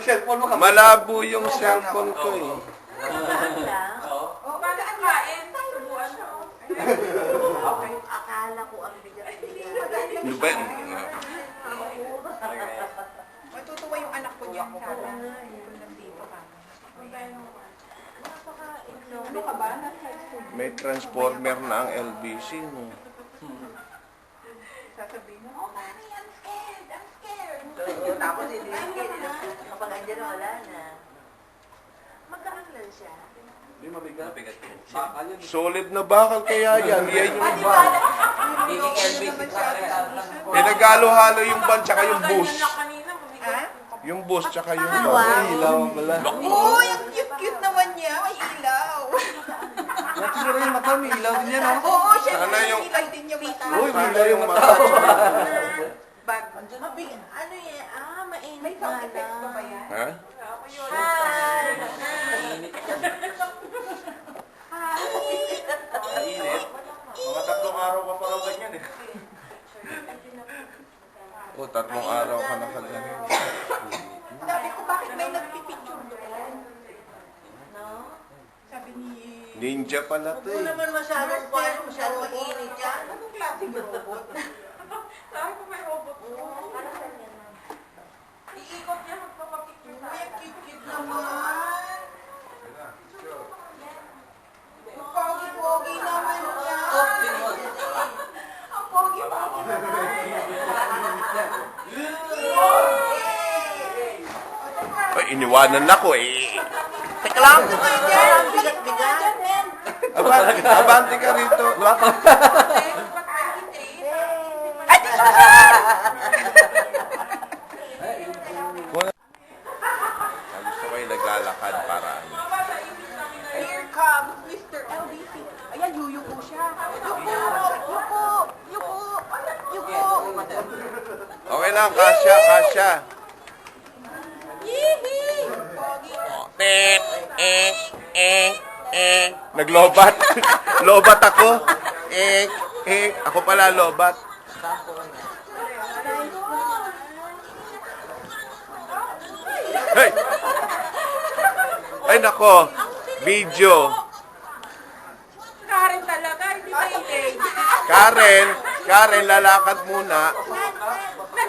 cellphone mo. Malabo yung cellphone ko eh. O, baga ang kain. Subuan mo. Akala ko ang bigat-bigat. Ano ba? Matutuwa yung anak ko dyan. Kala. Nandito ka. Ano ka ba? May transformer na ang LBC, no? Sasabihin mo, oh, Mami, I'm scared. I'm scared. Oo, tapos hindi. Kapag andyan na wala na. Magkaan lang siya. Hindi mabigat. Bakal yun. Solid na bakal kaya yan. Yan yung van. Giging LBC Pinagalo-halo yung van tsaka yung bus. Ha? Yung bus tsaka yung van. Ay, ilaw pala. Uy, ang cute-cute naman niya. May ilaw. Natin siguro yung mata, may ilaw din yan, no? Oo, siya. Sana yung- Ilaw din yung mata. Uy, may Sana ilaw yung yung mata. Bag. Mabigat. Ano yan? Mainit May sound effects pa ba na. yan? Ha? Hi! Init. Mga 3 araw ka pa raw ganyan eh. O, 3 araw ka na ganyan. Sabi ko, bakit may nagpipicture doon? No? Sabi ni... Ninja pala to Kung eh. naman masyadong mainit yan. Anong klaseng robot? Sabi ko may robot ko. Iikot niya magpapapicture sa akin. Uy, ang cute-cute naman. Ang pogi-pogi naman niya. Ang pogi-pogi naman. Ay, iniwanan ako eh. Teka lang. Ang bigat-bigat. Abante ka rito. Ay, Gusto ko yung naglalakad para ano. here comes Mr. LBC. Ayan, yuyuko siya. Yuko! Yuko! Yuko! Okay lang, kasya, kasya. Yee-hee! Naglobat. Lobat ako. Ako pala lobat. Hey! Ay nako, video. Karen talaga, hindi ba yung Karen, lalakad muna.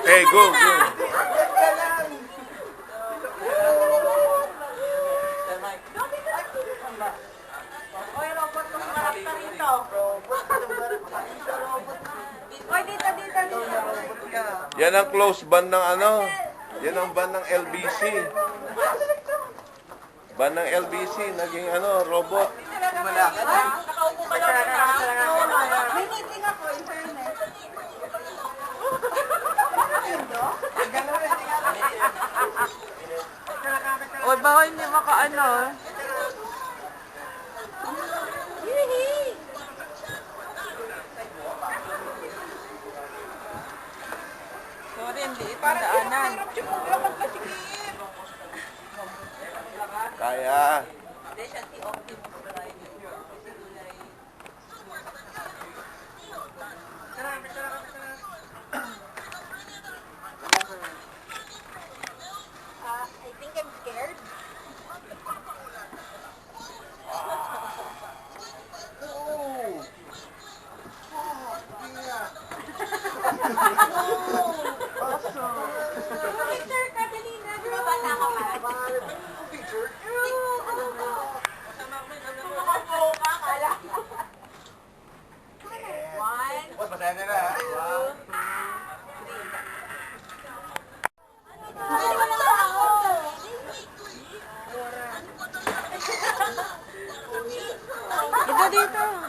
Hey, go, go. Oy, robot kung marap ka rito. Oy, dito. Yan ang close band ng ano. Yan ang band ng LBC. Band ng LBC, naging ano, robot. Nakaupo ka lang. May meeting ako, internet. O, baka hindi makaano. Sorry, ang liit ng daanan. Kaya. Hindi siya si Optimus Prime. I think I'm scared. Picture ka, dali na. Bata ka pa. Picture? One, Boss, masaya na na. Dito.